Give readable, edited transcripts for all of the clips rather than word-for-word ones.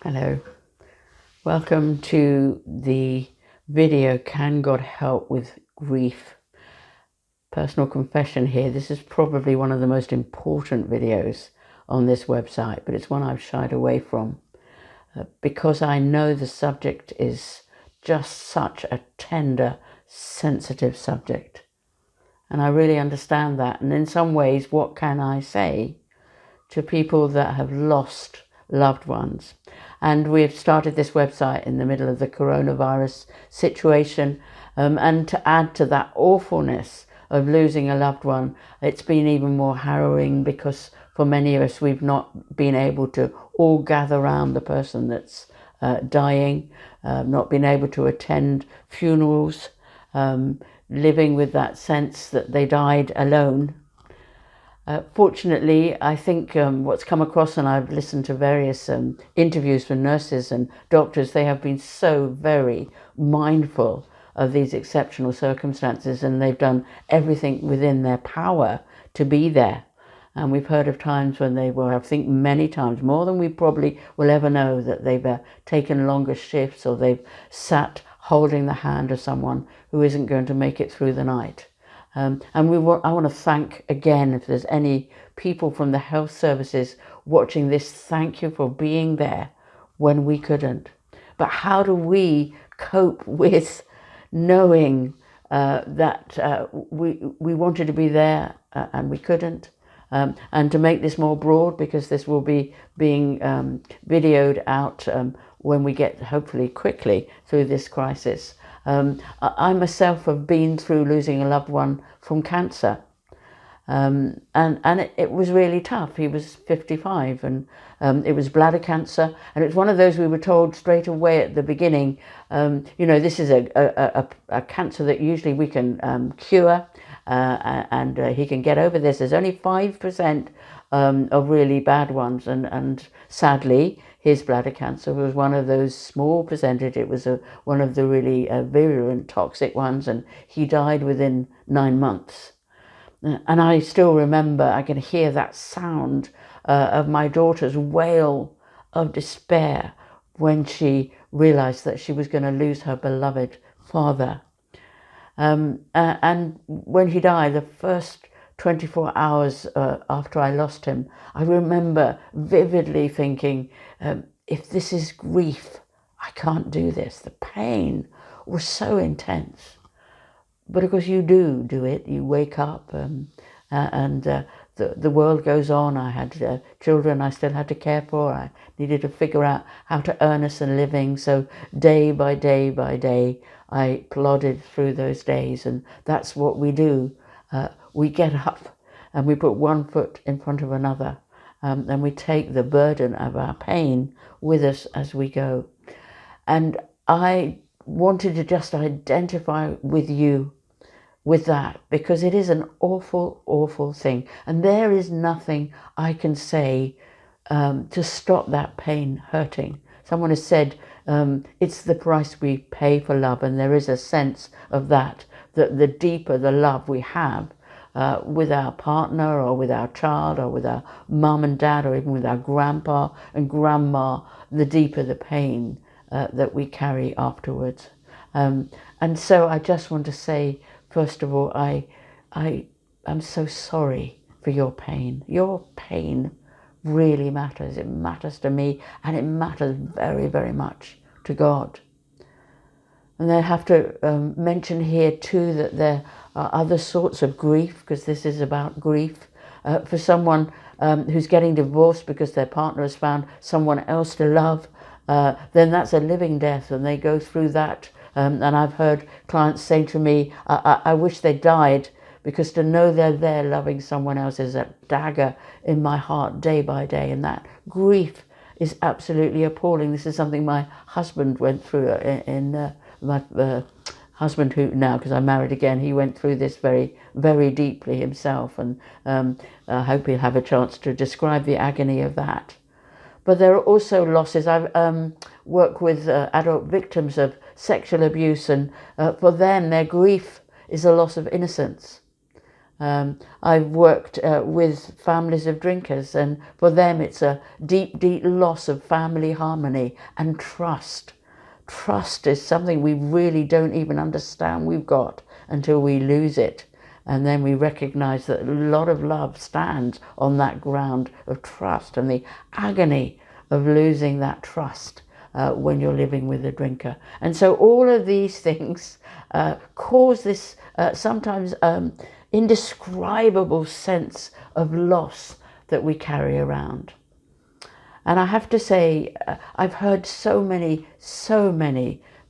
Hello, welcome to the video, Can God Help with Grief? Personal confession here. This is probably one of the most important videos on this website, but it's one I've shied away from because I know the subject is just such a tender, sensitive subject. And I really understand that. And in some ways, what can I say to people that have lost loved ones? And we've started this website in the middle of the coronavirus situation. And to add to that awfulness of losing a loved one, it's been even more harrowing because for many of us, we've not been able to all gather around the person that's dying, not been able to attend funerals, living with that sense that they died alone. Fortunately, I think what's come across, and I've listened to various interviews from nurses and doctors, they have been so very mindful of these exceptional circumstances, and they've done everything within their power to be there. And we've heard of times when they were, I think many times, more than we probably will ever know, that they've taken longer shifts, or they've sat holding the hand of someone who isn't going to make it through the night. I want to thank again, if there's any people from the health services watching this, thank you for being there when we couldn't. But how do we cope with knowing that we wanted to be there and we couldn't? And to make this more broad, because this will be being videoed out when we get, hopefully quickly, through this crisis. I myself have been through losing a loved one from cancer, and it was really tough. He was 55, and it was bladder cancer, and it's one of those we were told straight away at the beginning, this is a cancer that usually we can cure, and he can get over this. There's only 5% of really bad ones, and sadly his bladder cancer was one of those small percentage. It was one of the really virulent toxic ones, and he died within 9 months. And I still remember, I can hear that sound of my daughter's wail of despair when she realized that she was going to lose her beloved father. And when he died, the first 24 hours after I lost him, I remember vividly thinking, if this is grief, I can't do this. The pain was so intense. But of course you do it. You wake up and the world goes on. I had children I still had to care for. I needed to figure out how to earn us a living. So day by day by day, I plodded through those days, and that's what we do. We get up and we put one foot in front of another, and we take the burden of our pain with us as we go. And I wanted to just identify with you with that, because it is an awful, awful thing. And there is nothing I can say to stop that pain hurting. Someone has said, it's the price we pay for love. And there is a sense of that the deeper the love we have with our partner, or with our child, or with our mum and dad, or even with our grandpa and grandma, the deeper the pain that we carry afterwards. And so I just want to say, first of all, I am so sorry for your pain. Your pain really matters. It matters to me, and it matters very, very much to God. And I have to mention here too that there are other sorts of grief, because this is about grief. For someone who's getting divorced because their partner has found someone else to love, then that's a living death, and they go through that. And I've heard clients say to me, I wish they died, because to know they're there loving someone else is a dagger in my heart day by day. And that grief is absolutely appalling. This is something my husband went through my husband, who now, because I'm married again, he went through this very, very deeply himself. And I hope he'll have a chance to describe the agony of that. But there are also losses. I've worked with adult victims of sexual abuse, and for them, their grief is a loss of innocence. I've worked with families of drinkers, and for them it's a deep, deep loss of family harmony and trust. Trust is something we really don't even understand we've got until we lose it. And then we recognize that a lot of love stands on that ground of trust, and the agony of losing that trust when you're living with a drinker. And so all of these things cause this sometimes indescribable sense of loss that we carry around. And I have to say, I've heard so many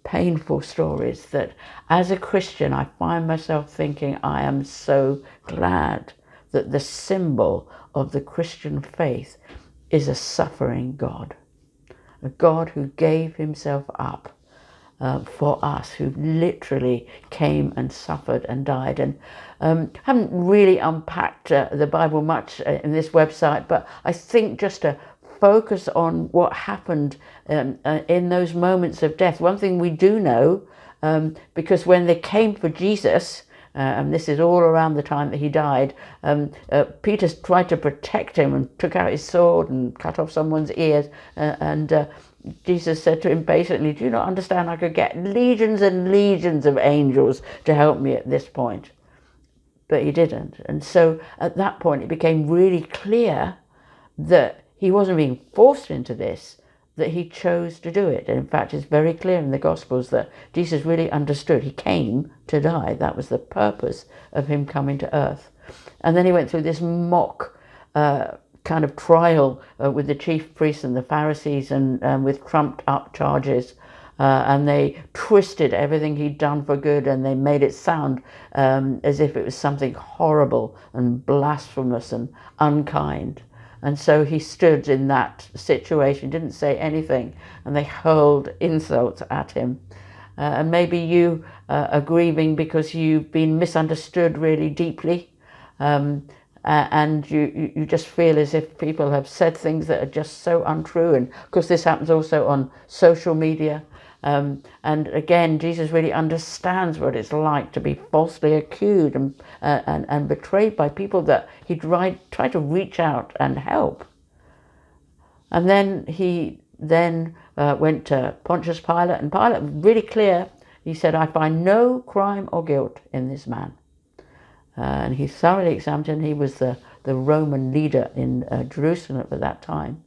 painful stories that as a Christian, I find myself thinking, I am so glad that the symbol of the Christian faith is a suffering God. A God who gave himself up for us, who literally came and suffered and died. And haven't really unpacked the Bible much in this website, but I think just to focus on what happened in those moments of death. One thing we do know, because when they came for Jesus, and this is all around the time that he died, Peter tried to protect him and took out his sword and cut off someone's ears, and Jesus said to him basically, do you not understand I could get legions and legions of angels to help me at this point? But he didn't. And so at that point it became really clear that he wasn't being forced into this, that he chose to do it. And in fact, it's very clear in the Gospels that Jesus really understood he came to die. That was the purpose of him coming to earth. And then he went through this mock kind of trial with the chief priests and the Pharisees, and with trumped up charges. And they twisted everything he'd done for good, and they made it sound as if it was something horrible and blasphemous and unkind. And so he stood in that situation, didn't say anything, and they hurled insults at him. And maybe you are grieving because you've been misunderstood really deeply, and you just feel as if people have said things that are just so untrue. And of course this happens also on social media. And again, Jesus really understands what it's like to be falsely accused and betrayed by people that he tried to reach out and help. And then he went to Pontius Pilate, and Pilate was really clear. He said, I find no crime or guilt in this man. And he thoroughly examined him. He was the Roman leader in Jerusalem at that time.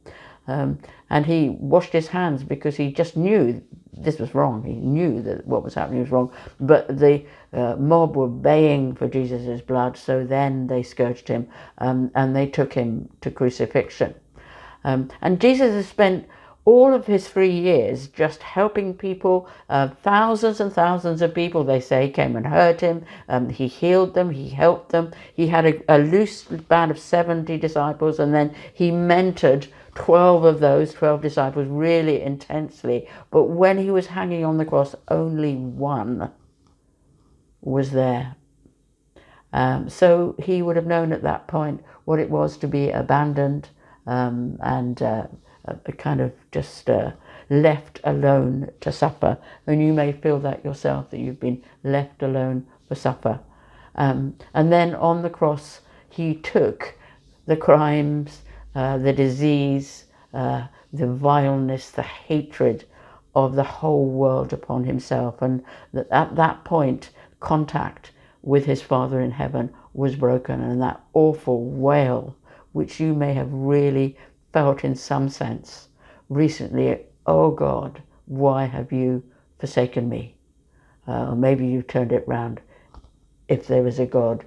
And he washed his hands because he just knew this was wrong. He knew that what was happening was wrong. But the mob were baying for Jesus' blood, so then they scourged him, and they took him to crucifixion. And Jesus has spent all of his 3 years just helping people. Thousands and thousands of people, they say, came and heard him. He healed them, he helped them. He had a loose band of 70 disciples, and then he mentored 12 of those 12 disciples really intensely. But when he was hanging on the cross, only one was there. So he would have known at that point what it was to be abandoned, and kind of just left alone to suffer. And you may feel that yourself, that you've been left alone for suffer. And then on the cross, he took the crimes, the disease, the vileness, the hatred of the whole world upon himself. And that at that point, contact with his Father in heaven was broken. And that awful wail, which you may have really felt in some sense recently, oh God, why have you forsaken me? Or maybe you turned it round. If there is a God,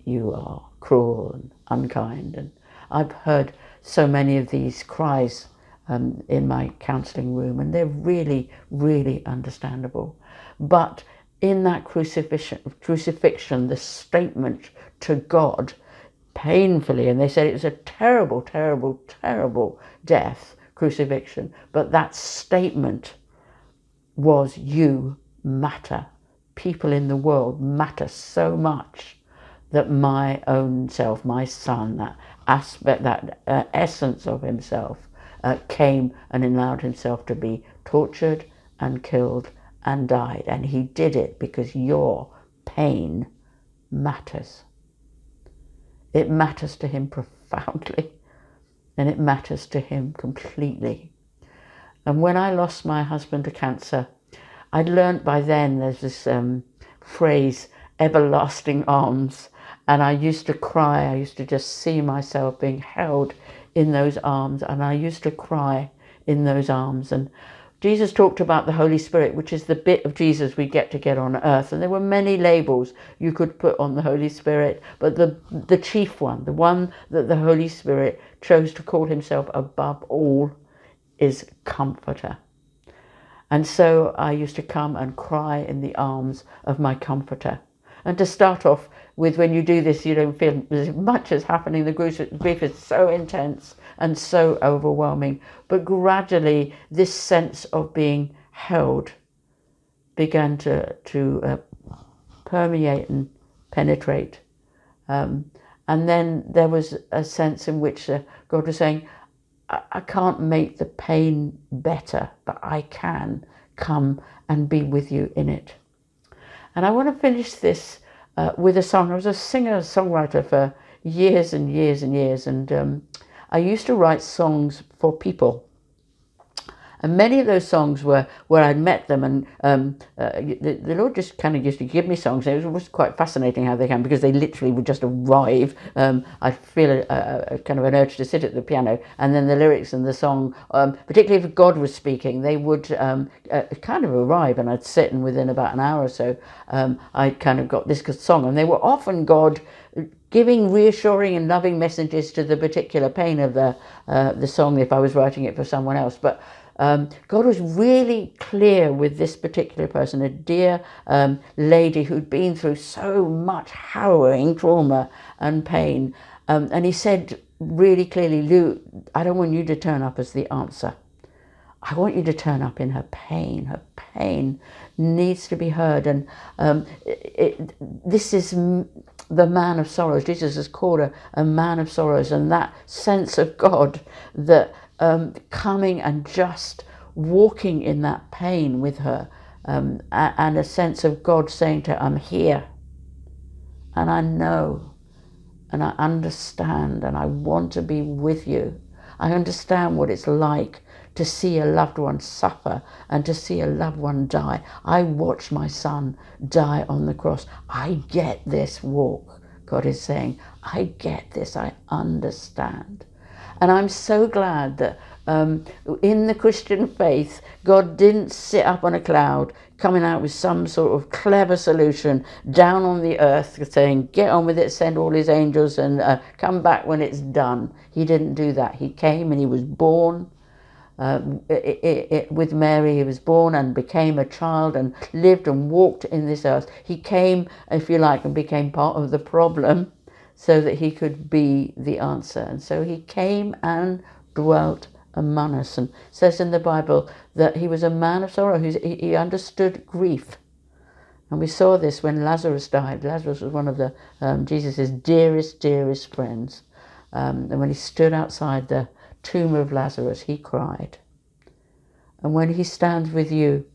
you are cruel and unkind. And I've heard so many of these cries in my counselling room, and they're really, really understandable. But in that crucifixion, the statement to God, painfully, and they said it was a terrible, terrible, terrible death, crucifixion, but that statement was, you matter. People in the world matter so much that my own self, my son, that aspect, that essence of himself, came and allowed himself to be tortured and killed and died. And he did it because your pain matters. It matters to him profoundly, and it matters to him completely. And when I lost my husband to cancer, I'd learned by then there's this phrase, everlasting arms. And I used to cry. I used to just see myself being held in those arms. And I used to cry in those arms. And Jesus talked about the Holy Spirit, which is the bit of Jesus we get on earth. And there were many labels you could put on the Holy Spirit. But the chief one, the one that the Holy Spirit chose to call himself above all, is Comforter. And so I used to come and cry in the arms of my Comforter. And to start off with, when you do this, you don't feel as much as happening. The grief is so intense and so overwhelming. But gradually, this sense of being held began to permeate and penetrate. And then there was a sense in which God was saying, I can't make the pain better, but I can come and be with you in it. And I want to finish this with a song. I was a singer-songwriter for years and years and years, and I used to write songs for people. And many of those songs were where I'd met them, and the Lord just kind of used to give me songs. It was quite fascinating how they came, because they literally would just arrive. I'd feel a kind of an urge to sit at the piano, and then the lyrics and the song, particularly if God was speaking, they would kind of arrive, and I'd sit, and within about an hour or so, I'd kind of got this song. And they were often God giving reassuring and loving messages to the particular pain of the song, if I was writing it for someone else. But God was really clear with this particular person, a dear lady who'd been through so much harrowing trauma and pain. And he said really clearly, Lou, I don't want you to turn up as the answer. I want you to turn up in her pain. Her pain needs to be heard. And this is the man of sorrows. Jesus is called a man of sorrows. And that sense of God that coming and just walking in that pain with her, and a sense of God saying to her, I'm here, and I know, and I understand, and I want to be with you. I understand what it's like to see a loved one suffer and to see a loved one die. I watched my son die on the cross. I get this walk, God is saying. I get this, I understand. And I'm so glad that in the Christian faith, God didn't sit up on a cloud coming out with some sort of clever solution down on the earth saying, get on with it, send all his angels and come back when it's done. He didn't do that. He came and he was born with Mary. He was born and became a child and lived and walked in this earth. He came, if you like, and became part of the problem, so that he could be the answer. And so he came and dwelt among us. And it says in the Bible that he was a man of sorrow. He understood grief. And we saw this when Lazarus died. Lazarus was one of the Jesus' dearest friends. And when he stood outside the tomb of Lazarus, he cried. And when he stands with you,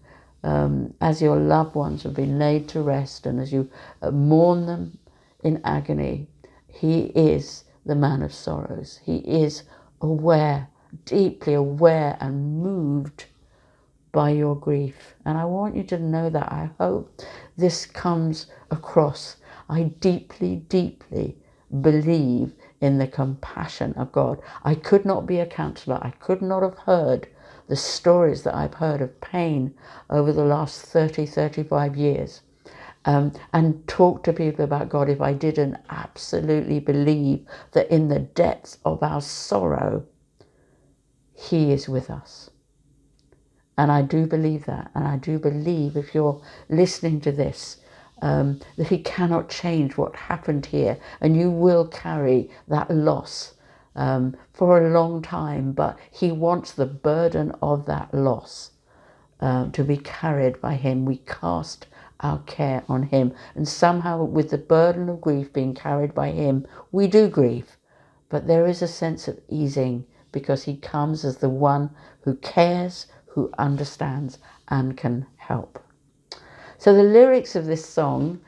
as your loved ones have been laid to rest, and as you mourn them in agony, he is the man of sorrows. He is aware, deeply aware and moved by your grief. And I want you to know that. I hope this comes across. I deeply believe in the compassion of God. I could not be a counsellor. I could not have heard the stories that I've heard of pain over the last 35 years. And talk to people about God if I didn't absolutely believe that in the depths of our sorrow, he is with us. And I do believe that. And I do believe, if you're listening to this, that he cannot change what happened here. And you will carry that loss for a long time. But he wants the burden of that loss to be carried by him. We cast our care on him, and somehow with the burden of grief being carried by him, we do grieve, but there is a sense of easing because he comes as the one who cares, who understands and can help. So the lyrics of this song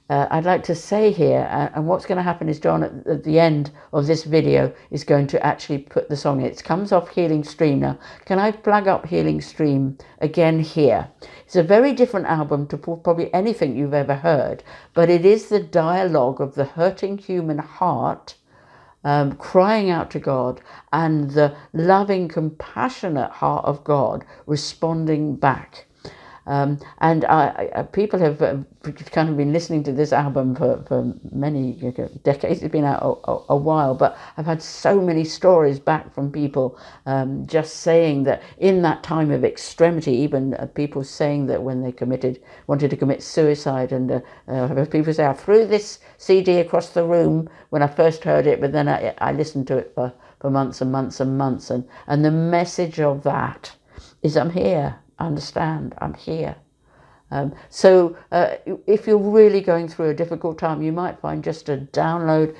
I'd like to say here, and what's going to happen is John at the end of this video is going to actually put the song in. It comes off Healing Stream. Now, can I flag up Healing Stream again here? It's a very different album to probably anything you've ever heard, but it is the dialogue of the hurting human heart crying out to God, and the loving, compassionate heart of God responding back. And people have kind of been listening to this album for many decades. It's been out a while, but I've had so many stories back from people just saying that in that time of extremity, even people saying that when they wanted to commit suicide, and people say, I threw this CD across the room when I first heard it, but then I listened to it for months and months and months, and the message of that is, I'm here. Understand, I'm here. So if you're really going through a difficult time, you might find just to download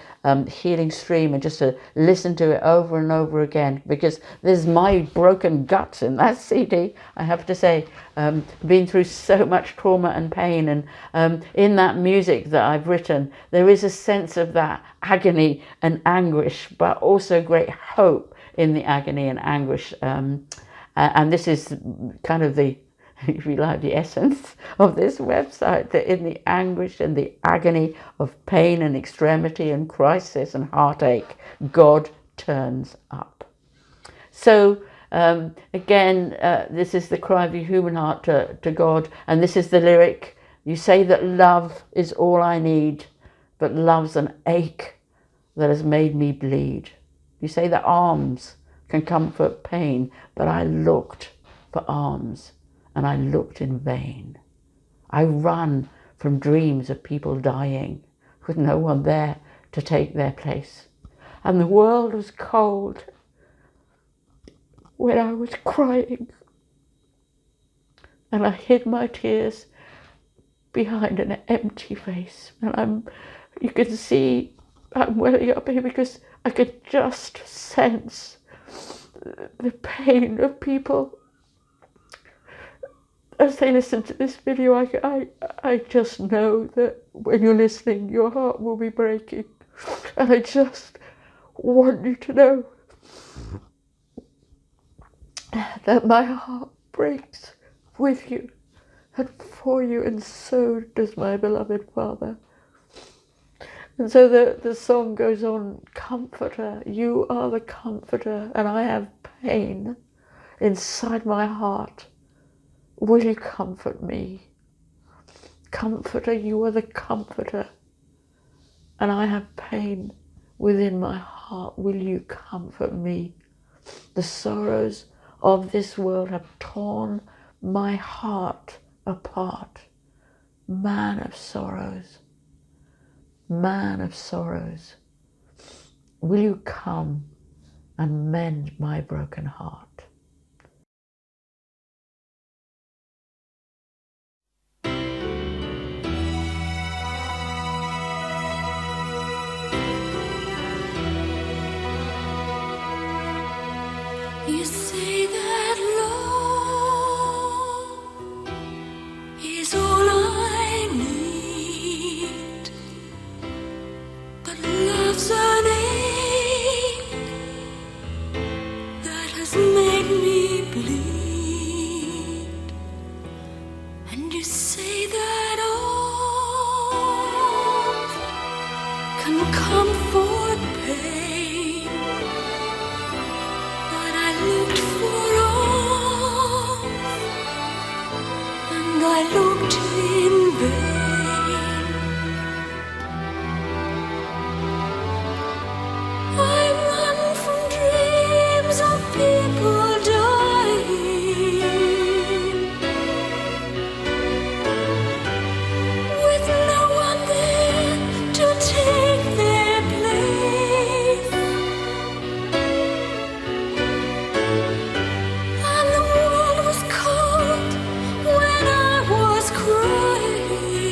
Healing Stream and just to listen to it over and over again, because there's my broken guts in that CD, I have to say. Been through so much trauma and pain, and in that music that I've written, there is a sense of that agony and anguish, but also great hope in the agony and anguish. And this is kind of the, if you like, the essence of this website, that in the anguish and the agony of pain and extremity and crisis and heartache, God turns up. So again, this is the cry of the human heart to God, and this is the lyric. You say that love is all I need, but love's an ache that has made me bleed. You say that arms can comfort pain, but I looked for arms and I looked in vain. I run from dreams of people dying with no one there to take their place. And the world was cold when I was crying, and I hid my tears behind an empty face. And you can see I'm welling up here because I could just sense the pain of people as they listen to this video. I just know that when you're listening, your heart will be breaking, and I just want you to know that my heart breaks with you and for you, and so does my beloved Father. And so the song goes on, Comforter, you are the comforter, and I have pain inside my heart. Will you comfort me? Comforter, you are the comforter, and I have pain within my heart. Will you comfort me? The sorrows of this world have torn my heart apart. Man of sorrows, man of sorrows, will you come and mend my broken heart? You say that love is all I need, but love's an ache that has made me bleed. And you say that arms can comfort pain, but I looked for arms and I looked in vain. I run from dreams of people dying with no one there to take their place. And the world was cold when I was crying.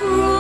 broken.